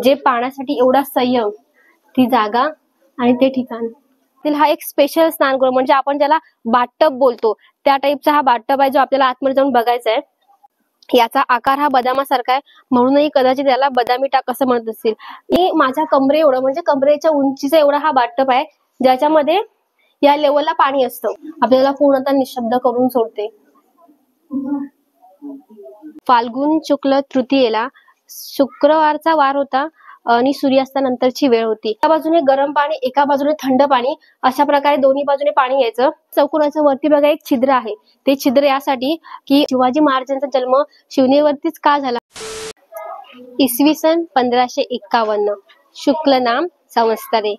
जे पाण्यासाठी एवढा संयम, ती जागा आणि ते ठिकाण. हा एक स्पेशल स्नानगृह म्हणजे आपण ज्याला बाथटब बोलतो त्या टाईपचा हा बाथटब आहे, जो आपल्याला आतमध्ये जाऊन बघायचा आहे. याचा आकार हा बदामासारखा आहे, म्हणूनही कदाचित याला बदामी टाक असं म्हणत असतील. आणि माझ्या कमरे एवढं म्हणजे कमरेच्या उंचीचा एवढा हा बाथटब आहे, ज्याच्यामध्ये या लेवलला पाणी असतं. आपल्याला पूर्णतः निशब्द करून सोडते. फाल्गुन शुक्ल तृतीयेला शुक्रवारचा वार होता आणि सूर्यास्तानंतरची वेळ होती. एका बाजूने गरम पाणी, एका बाजूने थंड पाणी, अशा प्रकारे दोन्ही बाजूने पाणी यायचं. चौकोनाच्या वरती बघा एक छिद्र आहे. ते छिद्र यासाठी की शिवाजी महाराजांचा जन्म शिवनेवरतीच का झाला. इसवी सन 1551 शुक्ल नाम संवत्सरे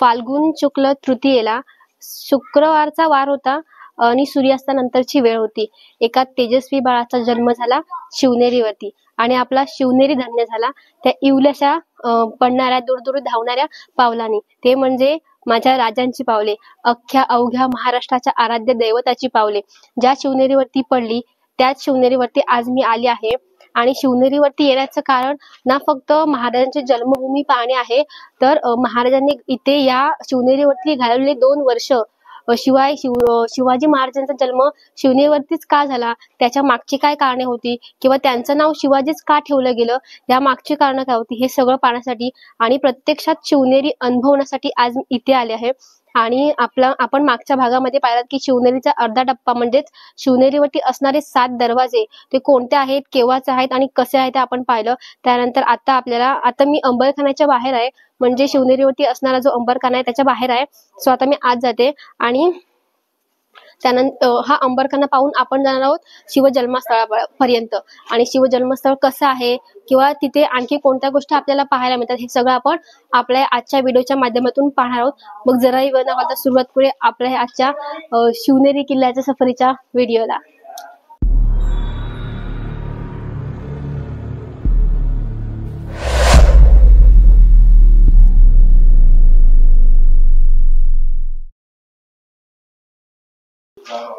फाल्गुन शुक्ल तृतीयेला शुक्रवारचा वार होता आणि सूर्यास्तानंतरची वेळ होती. एका तेजस्वी बाळाचा जन्म झाला शिवनेरीवरती आणि आपला शिवनेरी धन्य झाला त्या इवल्याशा पडणाऱ्या दूरदूर धावणाऱ्या पावलांनी. ते म्हणजे माझ्या राजांची पावले, अख्ख्या अवघ्या महाराष्ट्राच्या आराध्य दैवताची पावले ज्या शिवनेरीवरती पडली, त्याच शिवनेरीवरती आज मी आली आहे. आणि शिवनेरीवरती येण्याचं कारण ना फक्त महाराजांची जन्मभूमी पाहणे आहे, तर महाराजांनी इथे या शिवनेरीवरती घालवलेले 2 वर्ष, शिवाय शिवाजी महाराजांचा जन्म शिवनेरीवरतीच का झाला, त्याच्या मागची काय कारणे होती, किंवा त्यांचं नाव शिवाजीच का ठेवलं गेलं, या मागची कारणं काय होती, हे सगळं पाहण्यासाठी आणि प्रत्यक्षात शिवनेरी अनुभवण्यासाठी आज इथे आले आहे. आणि आपण मागच्या भागामध्ये पाहिलं की शिवनेरीचा अर्धा टप्पा म्हणजेच शिवनेरीवरती असणारे 7 दरवाजे ते कोणते आहेत, केव्हाचे आहेत आणि कसे आहेत ते आपण पाहिलं. त्यानंतर आता मी अंबरखान्याच्या बाहेर आहे, म्हणजे शिवनेरीवरती असणारा जो अंबरखाना आहे त्याच्या बाहेर आहे. सो आता मी आत जाते आणि त्यानंतर हा अंबरखाना पाहून आपण जाणार आहोत शिवजन्मस्थळापर्यंत. आणि शिवजन्मस्थळ कसं आहे किंवा तिथे आणखी कोणत्या गोष्टी आपल्याला पाहायला मिळतात, हे सगळं आपण आपल्या आजच्या व्हिडिओच्या माध्यमातून पाहणार आहोत. मग जराही वेळ न घालता सुरुवात करूया आपल्या आजच्या शिवनेरी किल्ल्याच्या सफरीच्या व्हिडिओला.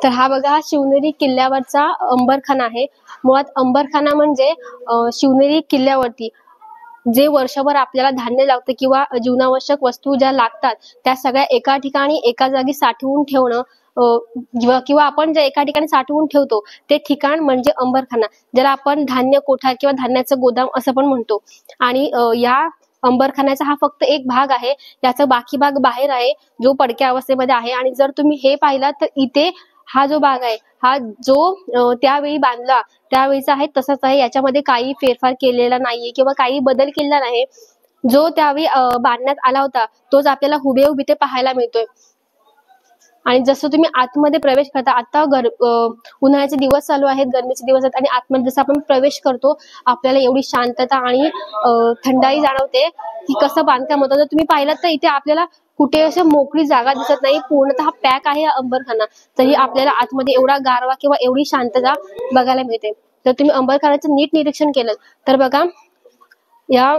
तर हा बघा, हा शिवनेरी किल्ल्यावरचा अंबरखाना आहे. मुळात अंबरखाना म्हणजे शिवनेरी किल्ल्यावरती जे वर्षभर आपल्याला धान्य लागतं किंवा जीवनावश्यक वस्तू ज्या लागतात त्या सगळ्या एका ठिकाणी एका जागी साठवून ठेवणं, किंवा आपण ज्या एका ठिकाणी साठवून ठेवतो ते ठिकाण म्हणजे अंबरखाना, ज्याला आपण धान्य कोठार किंवा धान्याचं गोदाम असं पण म्हणतो. आणि या अंबरखान्याचा हा फक्त एक भाग आहे, याचा बाकी भाग बाहेर आहे जो पडक्या अवस्थेमध्ये आहे. आणि जर तुम्ही हे पाहिलात तर इथे हा जो भाग आहे, हा जो त्यावेळी बांधला त्यावेळीचा आहे तसाच आहे, याच्यामध्ये काही फेरफार केलेला नाहीये किंवा काही बदल केलेला नाही. जो त्यावेळी बांधण्यात आला होता तोच आपल्याला हुबेहूब इथे पाहायला मिळतोय. आणि जसं तुम्ही आतमध्ये प्रवेश करता, आता उन्हाळ्याचे दिवस चालू आहेत, गरमीचे दिवस आहेत, आणि आतमध्ये जसं आपण प्रवेश करतो आपल्याला एवढी शांतता आणि थंडाई जाणवते की कसं बांधकाम होतं. जर तुम्ही पाहिलं तर इथे आपल्याला कुठे असं मोकळी जागा दिसत नाही, पूर्णतः पॅक आहे अंबरखाना. तरी आपल्याला आतमध्ये एवढा गारवा किंवा एवढी शांतता बघायला मिळते. तर तुम्ही अंबरखान्याचं नीट निरीक्षण केलं तर बघा, या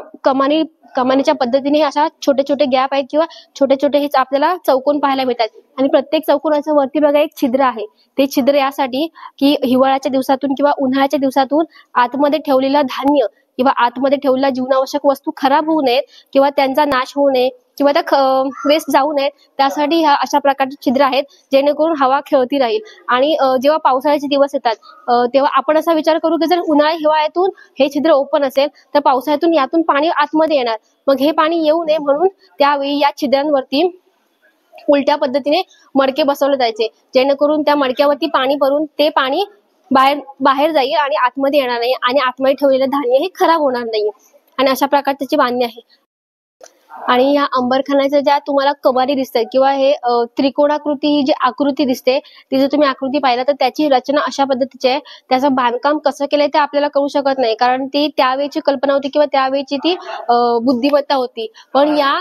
कमानीच्या पद्धतीने अशा छोटे छोटे गॅप आहेत किंवा छोटे छोटे हेच आपल्याला चौकोन पाहायला मिळतात. आणि प्रत्येक चौकोनाच्या वरती बघा एक छिद्र आहे. ते छिद्र यासाठी की हिवाळ्याच्या दिवसातून किंवा उन्हाळ्याच्या दिवसातून आतमध्ये ठेवलेलं धान्य किंवा आतमध्ये ठेवलेल्या जीवनावश्यक वस्तू खराब होऊ नयेत किंवा त्यांचा नाश होऊ नये किंवा त्या वेस्ट जाऊ नयेत, त्यासाठी ह्या अशा प्रकारचे छिद्र आहेत, जेणेकरून हवा खेळती राहील. आणि जेव्हा पावसाळ्याचे दिवस येतात तेव्हा आपण असा विचार करू की जर हिवाळ्यातून हे छिद्र ओपन असेल तर पावसाळ्यातून यातून पाणी आतमध्ये येणार, मग हे पाणी येऊ नये म्हणून त्यावेळी या छिद्रांवरती उलट्या पद्धतीने मडके बसवले जायचे, जेणेकरून त्या मडक्यावरती पाणी भरून ते पाणी बाहेर जाईल आणि आतमध्ये येणार नाही आणि आतमध्ये ठेवलेलं धान्य हे खराब होणार नाही. आणि अशा प्रकारे त्याची बांधणी आहे. आणि या अंबरखान्याच्या ज्या तुम्हाला कमानी दिसतात किंवा हे त्रिकोणाकृती ही जी आकृती दिसते, ती जर तुम्ही आकृती पाहिला तर त्याची रचना अशा पद्धतीची आहे. त्याचं बांधकाम कसं केलंय ते आपल्याला कळू शकत नाही, कारण ती त्यावेळची कल्पना होती किंवा त्यावेळची ती बुद्धिमत्ता होती. पण या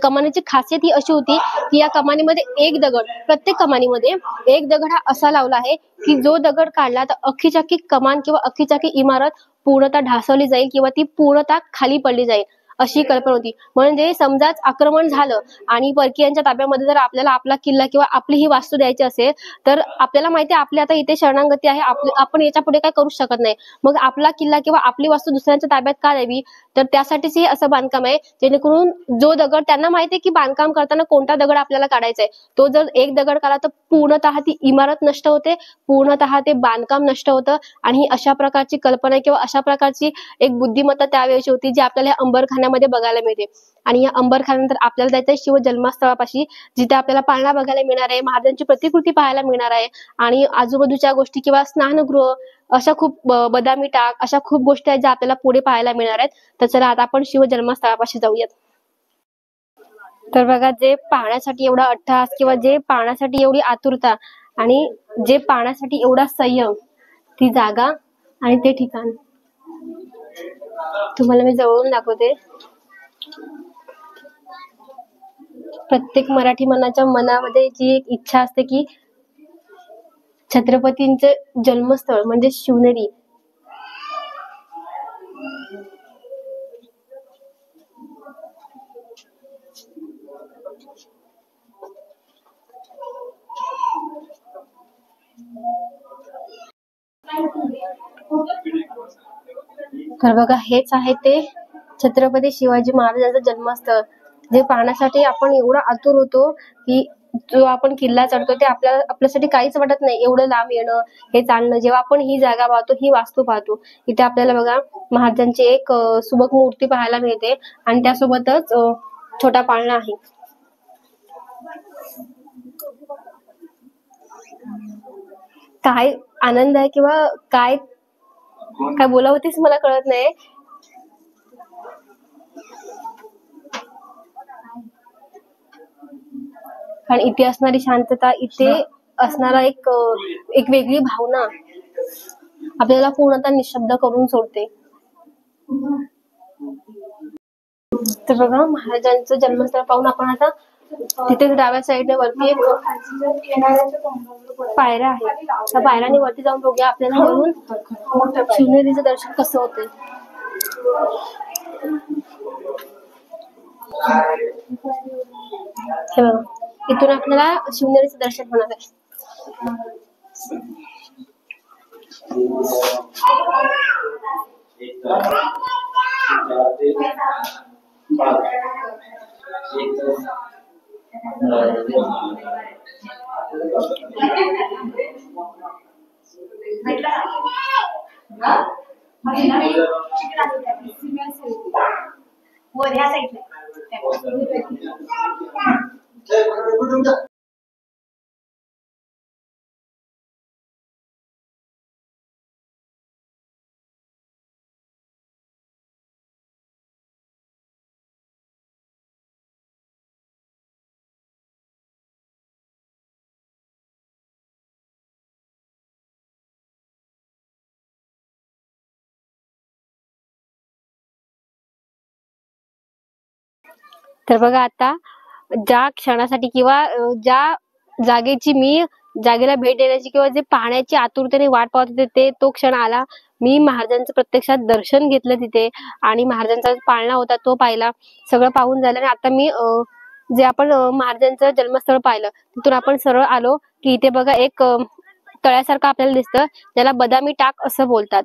कमानीची खासियत ही अशी होती की या कमानीमध्ये एक दगड, प्रत्येक कमानीमध्ये एक दगड हा असा लावला आहे की जो दगड काढला तर अख्खीच्या अख्खी कमान किंवा अख्खीच्या अख्खी इमारत पूर्णतः ढासळली जाईल किंवा ती पूर्णतः खाली पडली जाईल. अशी कल्पना होती. म्हणजे समजाच आक्रमण झालं आणि परकीयांच्या ताब्यामध्ये जर आपल्याला आपला किल्ला किंवा आपली ही वास्तू द्यायची असेल, तर आपल्याला माहिती आहे आपली आता इथे शरणागती आहे, आपण याच्या पुढे काय करू शकत नाही. मग आपला किल्ला किंवा आपली वास्तू दुसऱ्यांच्या ताब्यात का द्यावी? तर त्यासाठीच हे असं बांधकाम आहे, जेणेकरून जो दगड त्यांना माहिती आहे की बांधकाम करताना कोणता दगड आपल्याला काढायचा आहे. तो जर एक दगड काढला तर पूर्णतः ती इमारत नष्ट होते, पूर्णतः ते बांधकाम नष्ट होतं. आणि अशा प्रकारची कल्पना किंवा अशा प्रकारची एक बुद्धिमत्ता त्यावेळेची होती, जी आपल्याला या अंबरखान्यामध्ये बघायला मिळते. आणि या अंबरखान्यानंतर आपल्याला जायचं आहे शिव जन्मस्थळापाशी, जिथे आपल्याला पाळणा बघायला मिळणार आहे, महाराजांची प्रतिकृती पाहायला मिळणार आहे आणि आजूबाजूच्या गोष्टी किंवा स्नानगृह, अशा खूप बदामी टाक, अशा खूप गोष्टी आहेत ज्या आपल्याला पुढे पाहायला मिळणार आहेत. तर चला आता आपण शिव जन्मस्थळापाशी जाऊयात. तर बघा, जे पाहण्यासाठी एवढा अट्टहास किंवा जे पाहण्यासाठी एवढी आतुरता आणि जे पाहण्यासाठी एवढा संयम, ती जागा आणि ते ठिकाण तुम्हाला मी जवळून दाखवते. प्रत्येक मराठी मनाच्या मनामध्ये जी एक इच्छा असते की छत्रपतींचं जन्मस्थळ म्हणजे शिवनेरी. तर बघा, हेच आहे ते छत्रपती शिवाजी महाराजांचं जन्मस्थळ, जे पाहण्यासाठी आपण एवढा आतुर होतो की जो आपण किल्ला चढतो ते आपल्यासाठी काहीच वाटत नाही. एवढं लांब येणं, हे चालणं, जेव्हा आपण ही जागा पाहतो, ही वास्तू पाहतो, इथे आपल्याला बघा महाराजांची एक सुबक मूर्ती पाहायला मिळते आणि त्यासोबतच छोटा पाळणा आहे. काय आनंद आहे किंवा काय काय बोलावं तेच मला कळत नाही. कारण इथे असणारी शांतता, इथे असणारा एक वेगळी भावना आपल्याला पूर्णतः निशब्द करून सोडते. तर बघा, महाराजांचं जन्मस्थळ पाहून आपण आता तिथे डाव्या साईडने वरती एक पायऱ्या आहे, त्या पायऱ्याने वरती जाऊन बघूया आपल्याला वरून शिवनेरीचं दर्शन कसं होते. हे बघा, इथून आपल्याला शिवनेरीचं दर्शन होणार आहे. तर बघा, आता ज्या क्षणासाठी किंवा ज्या जागेला भेट देण्याची किंवा जे पाहण्याची आतुरतेने वाट पाहत होते, तो क्षण आला. मी महाराजांचं प्रत्यक्षात दर्शन घेतलं तिथे आणि महाराजांचा पाळणा होता तो पाहिला. सगळं पाहून झालं आणि आता मी जे आपण महाराजांचं जन्मस्थळ पाहिलं, तिथून आपण सरळ आलो की इथे बघा एक तळ्यासारखं आपल्याला दिसतं, ज्याला बदामी टाक असं बोलतात.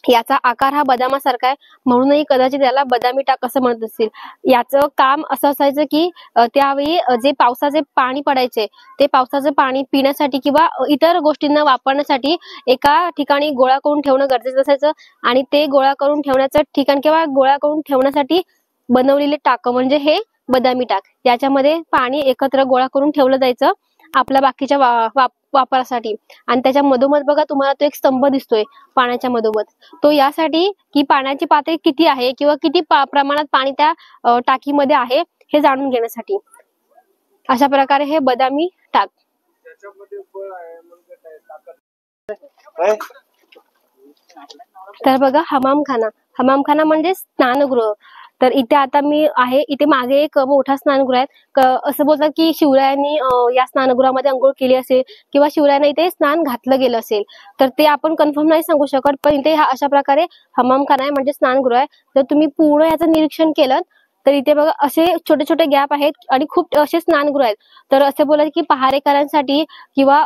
याचा आकार हा बदामासारखा आहे, म्हणूनही कदाचित याला बदामी टाक असं म्हणत असतील. याचं काम असं असायचं की त्यावेळी जे पावसाचे पाणी पडायचे, ते पावसाचं पाणी पिण्यासाठी किंवा इतर गोष्टींना वापरण्यासाठी एका ठिकाणी गोळा करून ठेवणं गरजेचं असायचं. आणि ते गोळा करून ठेवण्याचं ठिकाण किंवा गोळा करून ठेवण्यासाठी बनवलेले टाक म्हणजे हे बदामी टाक. याच्यामध्ये पाणी एकत्र गोळा करून ठेवलं जायचं आपल्या बाकीच्या वापरासाठी. आणि त्याच्या मधोमध बघा, तुम्हाला तो एक स्तंभ दिसतोय पाण्याच्या मधोमध. तो यासाठी की पाण्याची पातळी किती आहे किंवा किती प्रमाणात पाणी त्या टाकीमध्ये आहे हे जाणून घेण्यासाठी. अशा प्रकारे हे बदामी टाक. तर बघा, हमामखाना म्हणजे स्नानगृह. तर इथे आता मी आहे, इथे मागे एक मोठा स्नानगृह आहे. असं बोलतात की शिवरायांनी या स्नानगृहामध्ये अंघोळ केली असेल किंवा शिवरायांना इथे स्नान घातलं गेलं असेल, तर ते आपण कन्फर्म नाही सांगू शकत. पण इथे हा अशा प्रकारे हमामखाना आहे, म्हणजे स्नानगृह आहे. जर तुम्ही पूर्ण याचं निरीक्षण केलं तर इथे बघा असे छोटे छोटे गॅप आहेत आणि खूप असे स्नानगृह आहेत. तर असे बोलत की पहारेकरांसाठी किंवा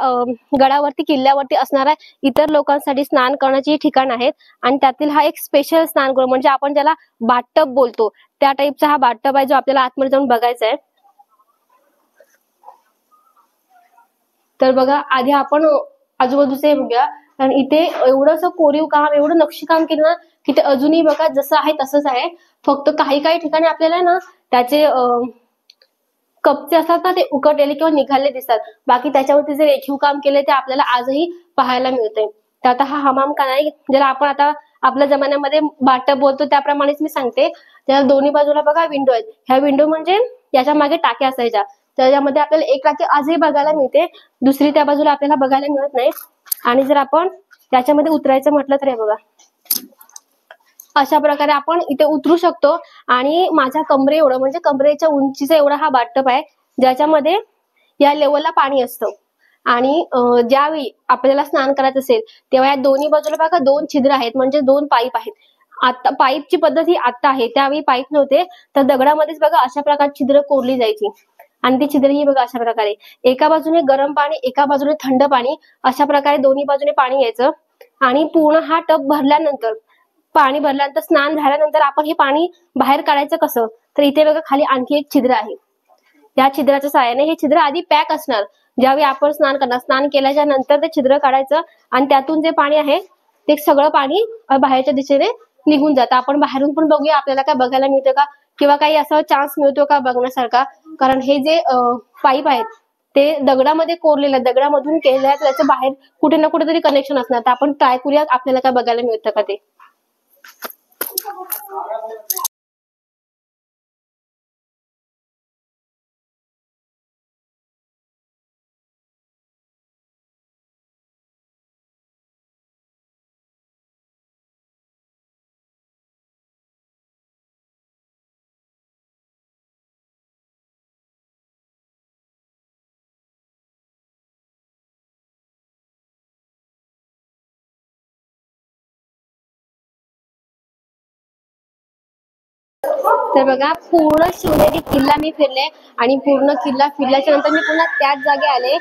गडावरती किल्ल्यावरती असणाऱ्या इतर लोकांसाठी स्नान करण्याची ठिकाण आहेत. आणि त्यातील हा एक स्पेशल स्नानगृह, म्हणजे आपण ज्याला बाथटब बोलतो त्या टाईपचा हा बाथटब आहे, जो आपल्याला आतमध्ये जाऊन बघायचा आहे. तर बघा आधी आपण आजूबाजूचे बघूया. कारण इथे एवढंसं कोरीव काम, एवढं नक्षीकाम केलं ना की ते अजूनही बघा जसं आहे तसंच आहे. फक्त काही काही ठिकाणी आपल्याला ना त्याचे कपचे असतात ना, ते उकटलेले किंवा निघाले दिसतात. बाकी त्याच्यावरती जे रेखीव काम केले ते आपल्याला आजही पाहायला मिळते. तर आता हा हमामखाना आहे, ज्याला आपण आता आपल्या जमान्यामध्ये बाथटब बोलतो त्याप्रमाणेच मी सांगते. त्याला दोन्ही बाजूला बघा विंडो आहेत. ह्या विंडो म्हणजे याच्या मागे टाक्या असायच्या, त्याच्यामध्ये आपल्याला एक टाकी आजही बघायला मिळते, दुसरी त्या बाजूला आपल्याला बघायला मिळत नाही. आणि जर आपण त्याच्यामध्ये उतरायचं म्हटलं तर हे बघा अशा प्रकारे आपण इथे उतरू शकतो. आणि माझ्या कमरे एवढं, म्हणजे कमरेच्या उंचीचा एवढा हा बाथटब आहे, ज्याच्यामध्ये या लेवलला पाणी असतं. आणि ज्यावेळी आपल्याला स्नान करायचं असेल तेव्हा या दोन्ही बाजूला बघा दोन छिद्र आहेत, म्हणजे दोन पाईप आहेत. आता पाईपची पद्धत ही आता आहे, त्यावेळी पाईप नव्हते. तर दगडामध्येच बघा अशा प्रकारे छिद्र कोरली जायची. आणि ती छिद्र ही बघा अशा प्रकारे एका बाजूने गरम पाणी, एका बाजूने थंड पाणी, अशा प्रकारे दोन्ही बाजूने पाणी यायचं. आणि पूर्ण हा टब भरल्यानंतर, पाणी भरल्यानंतर, स्नान झाल्यानंतर आपण हे पाणी बाहेर काढायचं कसं, तर इथे बघा खाली आणखी एक छिद्र आहे. या छिद्राच्या सहाय्याने, हे छिद्र आधी पॅक असणार, ज्यावेळी आपण स्नान करणार, स्नान केल्याच्या नंतर ते छिद्र काढायचं आणि त्यातून जे पाणी आहे ते सगळं पाणी बाहेरच्या दिशेने निघून जातं. आपण बाहेरून पण बघूया आपल्याला काय बघायला मिळतं का, किंवा काही असा चान्स मिळतो का बघण्यासारखा. कारण हे जे पाईप आहेत ते दगडामध्ये कोरलेले आहेत, दगडामधून केलेले आहेत, त्याचं बाहेर कुठे ना कुठेतरी कनेक्शन असणार. तर आपण ट्राय करूया आपल्याला काय बघायला मिळतं का ते. तर बघा पूर्ण शिवनेरी किल्ला मी फिरले आणि पूर्ण किल्ला फिरल्याच्या नंतर मी पुन्हा त्याच जागे आले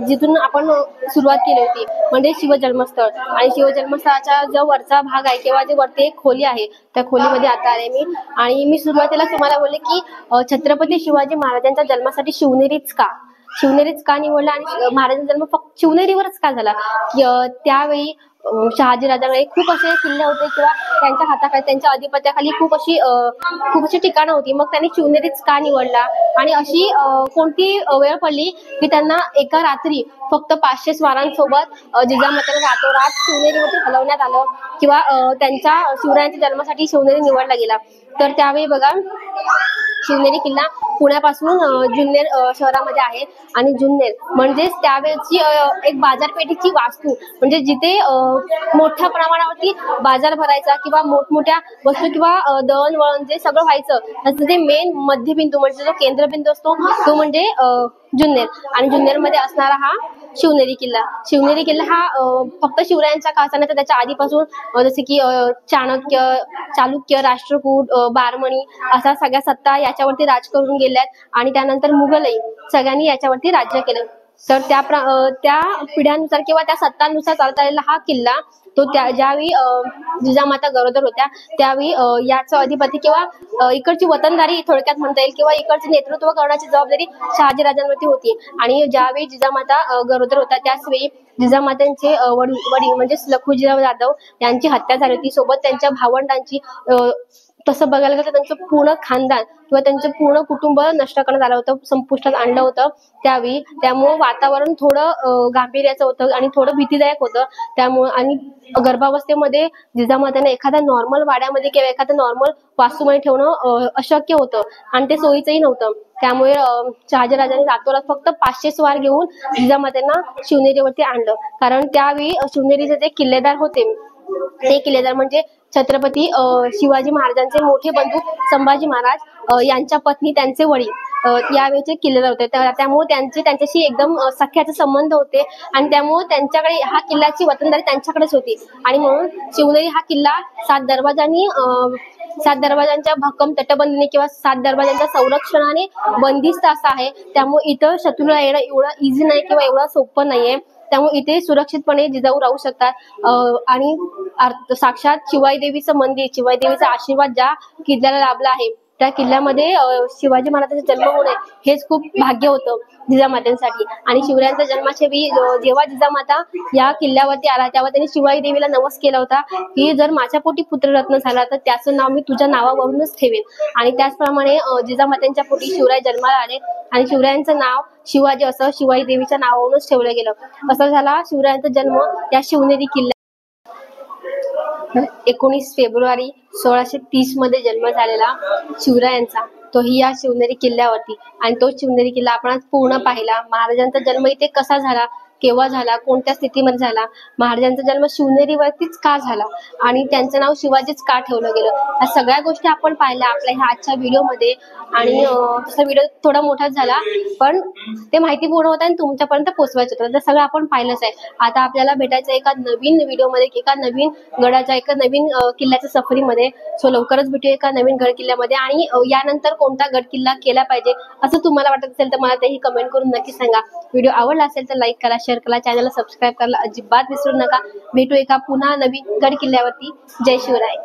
जिथून आपण सुरुवात केली होती, म्हणजे शिवजन्मस्थळ. आणि शिवजन्मस्थळाचा जो वरचा भाग आहे किंवा जे वरती एक खोली आहे त्या खोलीमध्ये आता आले मी. आणि मी सुरुवातीला तुम्हाला बोलले की छत्रपती शिवाजी महाराजांच्या जन्मासाठी शिवनेरीच का निवडला आणि महाराजांचा जन्म फक्त शिवनेरीवरच का झाला. त्यावेळी शहाजी राजांकडे खूप असे किल्ले होते किंवा त्यांच्या हाताखाली, त्यांच्या अधिपत्याखाली खूप अशी ठिकाणं होती. मग त्यांनी शिवनेरीच का निवडला आणि अशी कोणती वेळ पडली की त्यांना एका रात्री फक्त 500 स्वारांसोबत जिजामातेला रातोरात शिवनेरीवरती हलवण्यात आलं किंवा त्यांच्या शिवरायांच्या जन्मासाठी शिवनेरी निवडला गेला. तर त्यावेळी बघा शिवनेरी किल्ला पुण्यापासून जुन्नर शहरामध्ये आहे. आणि जुन्नर म्हणजेच त्यावेळेची एक बाजारपेठेची वास्तू, म्हणजे जिथे मोठ्या प्रमाणावरती बाजार भरायचा किंवा मोठमोठ्या वस्तू किंवा दळणवळण जे सगळं व्हायचं, त्याचं जे मेन मध्यबिंदू म्हणजे जो केंद्रबिंदू असतो तो म्हणजे जुन्नर. आणि जुन्नरमध्ये असणारा हा शिवनेरी किल्ला हा फक्त शिवरायांच्या काळाचा नाही तर त्याच्या आधीपासून जसे की चालुक्य, राष्ट्रकूट, बारमणी अशा सगळ्या सत्ता याच्यावरती राज करून गेल्यात. आणि त्यानंतर मुघलही सगळ्यांनी याच्यावरती राज्य केलं. तर त्या पिढ्यानुसार किंवा त्या सत्तांनुसार चालता आलेला हा किल्ला, तो ज्यावेळी जिजामाता गरोदर होत्या त्यावेळी याचं अधिपती किंवा इकडची वतनदारी थोडक्यात म्हणता येईल किंवा इकडचे नेतृत्व करण्याची जबाबदारी शहाजीराजांवरती होती. आणि ज्यावेळी जिजामाता गरोदर होत्या त्याचवेळी जिजामातांचे वडील म्हणजे लखुजीराव जाधव यांची हत्या झाली होती. सोबत त्यांच्या भावंडांची, तसं बघायला गेलं तर त्यांचं पूर्ण खानदान किंवा त्यांचं पूर्ण कुटुंब नष्ट करण्यात आलं होतं, संपुष्टात आणलं होतं त्यावेळी. त्यामुळे वातावरण थोडं गांभीर्याचं होतं आणि थोडं भीतीदायक होतं. त्यामुळे आणि गर्भावस्थेमध्ये जिजामातांना एखाद्या नॉर्मल वाड्यामध्ये किंवा एखाद्या नॉर्मल वास्तूमध्ये ठेवणं अशक्य होतं आणि ते सोयीचंही नव्हतं. त्यामुळे शहाजीराजांनी रातोरात फक्त 500 स्वार घेऊन जिजामातांना शिवनेरीवरती आणलं. कारण त्यावेळी शिवनेरीचे जे किल्लेदार होते ते किल्लेदार म्हणजे छत्रपती शिवाजी महाराजांचे मोठे बंधू संभाजी महाराज यांच्या पत्नी त्यांचे वडील यावेळेचे किल्लेदार होते. त्यामुळे त्यांच्याशी एकदम सख्याचे संबंध होते आणि त्यामुळे त्यांच्याकडे हा किल्ल्याची वतनदारी त्यांच्याकडेच होती. आणि म्हणून शिवनेरी हा किल्ला सात दरवाजांच्या भक्कम तटबंदीने किंवा 7 दरवाजांच्या संरक्षणाने बंदिस्त असा आहे. त्यामुळे इथं शत्रूला येणं एवढं इझी नाही किंवा एवढं सोपं नाहीये. त्यामुळे इथे सुरक्षितपणे जिजाऊ राहू शकतात आणि साक्षात शिवाई देवीचं मंदिर, शिवाई देवीचा आशीर्वाद ज्या किल्ल्याला लाभला आहे त्या किल्ल्यामध्ये शिवाजी महाराजांचा जन्म होणे हेच खूप भाग्य होतं जिजामातांसाठी. आणि शिवरायांच्या जन्माच्या वेळी जेव्हा जिजामाता या किल्ल्यावरती आला तेव्हा त्यांनी शिवाई देवीला नवस केला होता की जर माझ्या पोटी पुत्ररत्न झाला तर त्याचं नाव मी तुझ्या नावावरूनच ठेवेन. आणि त्याचप्रमाणे जिजामातांच्या पोटी शिवराय जन्माला आले आणि शिवरायांचं नाव शिवाजी असं शिवाई देवीच्या नावावरूनच ठेवलं गेलं. असा झाला शिवरायांचा जन्म या शिवनेरी किल्ल्यात. 19 फेब्रुवारी 1630 मध्ये जन्म झालेला शिवरायांचा तोही या शिवनेरी किल्ल्यावरती. आणि तो शिवनेरी किल्ला आपण आज पूर्ण पाहिला. महाराजांचा जन्म इथे कसा झाला, केव्हा झाला, कोणत्या स्थितीमध्ये झाला, महाराजांचा जन्म शिवनेरीवरतीच का झाला आणि त्यांचं नाव शिवाजीच का ठेवलं गेलं, या सगळ्या गोष्टी आपण पाहिल्या आपल्या ह्या आजच्या व्हिडिओमध्ये. आणि तसा व्हिडिओ थोडा मोठाच झाला पण ते माहितीपूर्ण होतं आणि तुमच्यापर्यंत पोहोचवायचं होतं. तर सगळं आपण पाहिलंच आहे. आता आपल्याला भेटायचं एका नवीन व्हिडिओमध्ये, एका नवीन गडाच्या, एका नवीन किल्ल्याच्या सफरीमध्ये. सो लवकरच भेटूया एका नवीन गड किल्ल्यामध्ये. आणि यानंतर कोणता गड किल्ला केला पाहिजे असं तुम्हाला वाटत असेल तर मला तेही कमेंट करून नक्की सांगा. व्हिडिओ आवडला असेल तर लाईक करा, शेअर करा, चॅनलला सबस्क्राईब करायला अजिबात विसरू नका. भेटू एका पुन्हा नवीन गड किल्ल्यावरती. जय शिवराय.